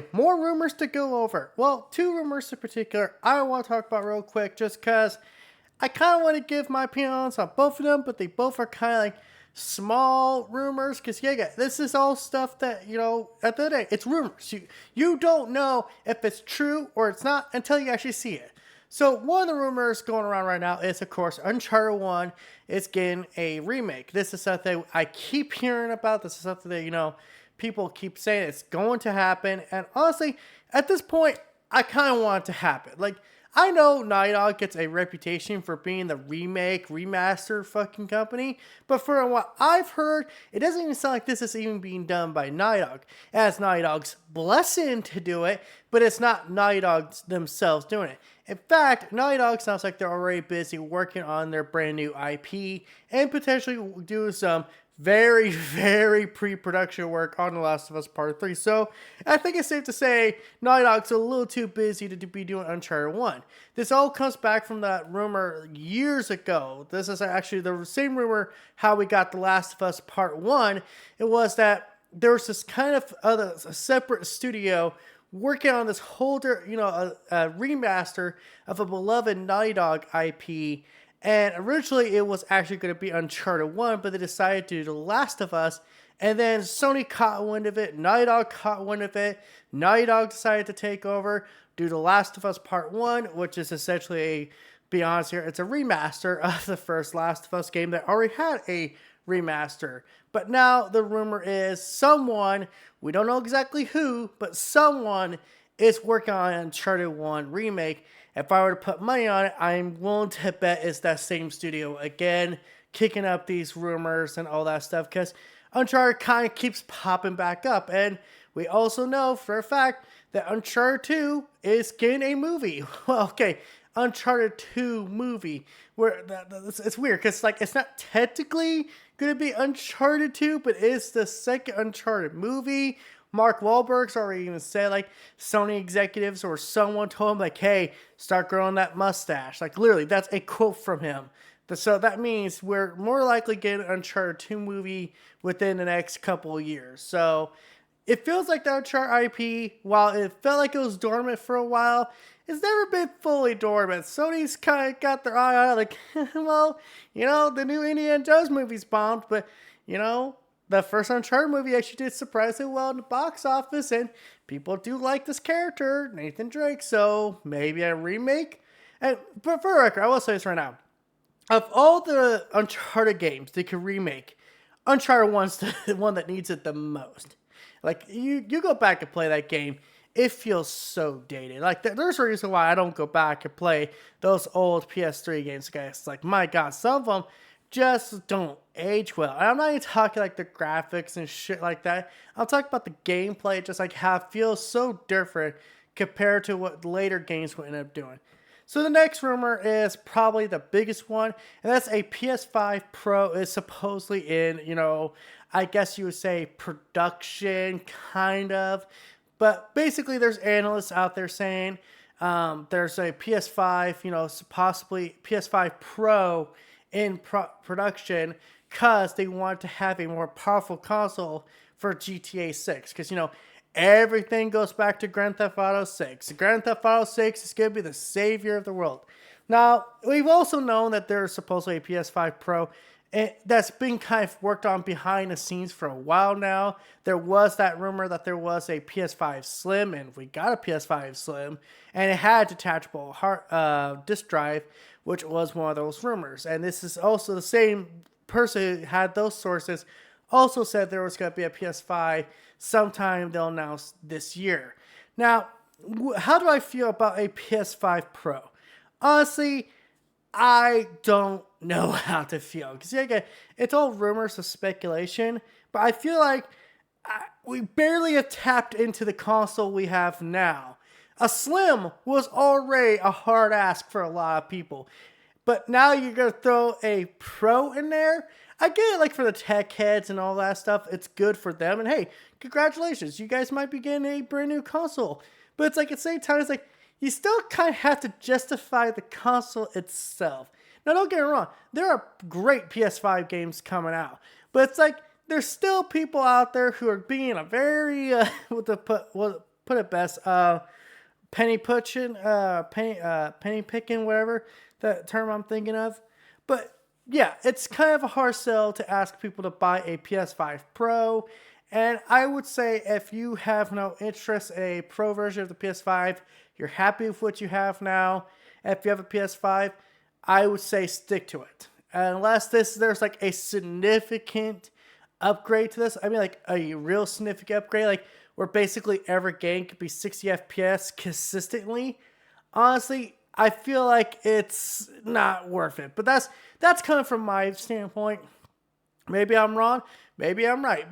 finally, more rumors to go over. Well, two rumors in particular I want to talk about real quick just because I kind of want to give my opinions on both of them, but they both are kind of like small rumors because, yeah, this is all stuff that, at the end of the day, it's rumors. You don't know if it's true or it's not until you actually see it. So one of the rumors going around right now is, of course, Uncharted 1 is getting a remake. This is something I keep hearing about. This is something that, people keep saying it's going to happen. And honestly, at this point, I kind of want it to happen. Like, I know Naughty Dog gets a reputation for being the remaster fucking company, but from what I've heard, it doesn't even sound like this is even being done by Naughty Dog. It's Naughty Dog's blessing to do it, but it's not Naughty Dog themselves doing it. In fact, Naughty Dog sounds like they're already busy working on their brand new IP and potentially doing some very, very pre-production work on The Last of Us Part 3. So I think it's safe to say Naughty Dog's a little too busy to be doing Uncharted 1. This all comes back from that rumor years ago. This is actually the same rumor how we got The Last of Us Part 1. It was that there was this kind of a separate studio working on this whole, a remaster of a beloved Naughty Dog IP. And originally it was actually going to be Uncharted 1, but they decided to do The Last of Us. And then Sony caught wind of it. Naughty Dog caught wind of it. Naughty Dog decided to take over, do The Last of Us Part 1, which is essentially, be honest here, it's a remaster of the first Last of Us game that already had a remaster. But now the rumor is someone, we don't know exactly who, but someone is working on an Uncharted 1 remake. If I were to put money on it, I'm willing to bet it's that same studio again, kicking up these rumors and all that stuff, because Uncharted kind of keeps popping back up. And we also know for a fact that Uncharted 2 is getting a movie. Well, okay, Uncharted 2 movie. Where it's weird, because it's not technically going to be Uncharted 2, but it's the second Uncharted movie. Mark Wahlberg's already even said, Sony executives or someone told him, hey, start growing that mustache. Literally, that's a quote from him. So that means we're more likely getting an Uncharted 2 movie within the next couple of years. So it feels like the Uncharted IP, while it felt like it was dormant for a while, it's never been fully dormant. Sony's kind of got their eye on it, well, the new Indiana Jones movie's bombed, but, the first Uncharted movie actually did surprisingly well in the box office, and people do like this character, Nathan Drake, so maybe a remake. But for the record, I will say this right now. Of all the Uncharted games they could remake, Uncharted 1's the one that needs it the most. You go back and play that game, it feels so dated. There's a reason why I don't go back and play those old PS3 games, guys. My God, some of them just don't age well. And I'm not even talking the graphics and shit like that. I'm talking about the gameplay, just how it feels so different compared to what later games will end up doing. So the next rumor is probably the biggest one, and that's a PS5 Pro is supposedly in, I guess you would say production, kind of. But basically there's analysts out there saying there's a PS5, possibly PS5 Pro in production because they want to have a more powerful console for GTA 6. Because, everything goes back to Grand Theft Auto 6. Grand Theft Auto 6 is going to be the savior of the world. Now, we've also known that there's supposedly a PS5 Pro that's been kind of worked on behind the scenes for a while now. There was that rumor that there was a PS5 Slim, and we got a PS5 Slim, and it had detachable disk drive, which was one of those rumors. And this is also the same person who had those sources also said there was going to be a PS5 sometime they'll announce this year. Now, how do I feel about a PS5 Pro? Honestly, I don't know how to feel. Because again, it's all rumors of speculation. But I feel like we barely have tapped into the console we have now. A Slim was already a hard ask for a lot of people. But now you're going to throw a Pro in there? I get it, for the tech heads and all that stuff. It's good for them. And hey, congratulations. You guys might be getting a brand new console. But it's at the same time, it's you still kind of have to justify the console itself. Now, don't get me wrong. There are great PS5 games coming out. But it's there's still people out there who are being a very, put it best. Penny picking, whatever that term I'm thinking of. But yeah, it's kind of a hard sell to ask people to buy a PS5 Pro. And I would say if you have no interest in a Pro version of the PS5, you're happy with what you have now. If you have a PS5, I would say stick to it. Unless there's like a significant upgrade to this. I mean, like a real significant upgrade, like where basically every game could be 60 FPS consistently. Honestly, I feel like it's not worth it. But that's kind of from my standpoint. Maybe I'm wrong. Maybe I'm right.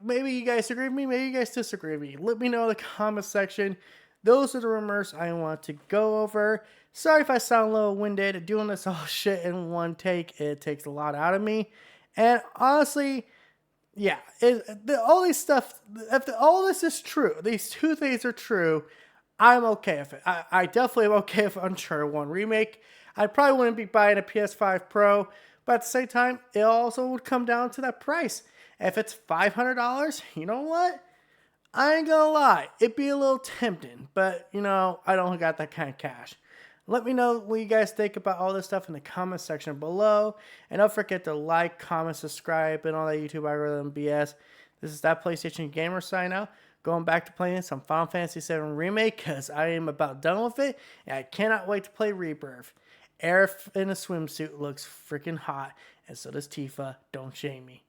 Maybe you guys agree with me. Maybe you guys disagree with me. Let me know in the comment section. Those are the rumors I want to go over. Sorry if I sound a little winded. Doing this all shit in one take, it takes a lot out of me. And honestly, yeah, all these stuff, if all this is true, these two things are true, I'm okay with it. I definitely am okay with Uncharted 1 Remake. I probably wouldn't be buying a PS5 Pro, but at the same time, it also would come down to that price. If it's $500, you know what? I ain't gonna lie, it'd be a little tempting, but you know, I don't got that kind of cash. Let me know what you guys think about all this stuff in the comment section below. And don't forget to like, comment, subscribe, and all that YouTube algorithm BS. This is That PlayStation Gamer sign out. Going back to playing some Final Fantasy VII Remake because I am about done with it. And I cannot wait to play Rebirth. Aerith in a swimsuit looks freaking hot. And so does Tifa. Don't shame me.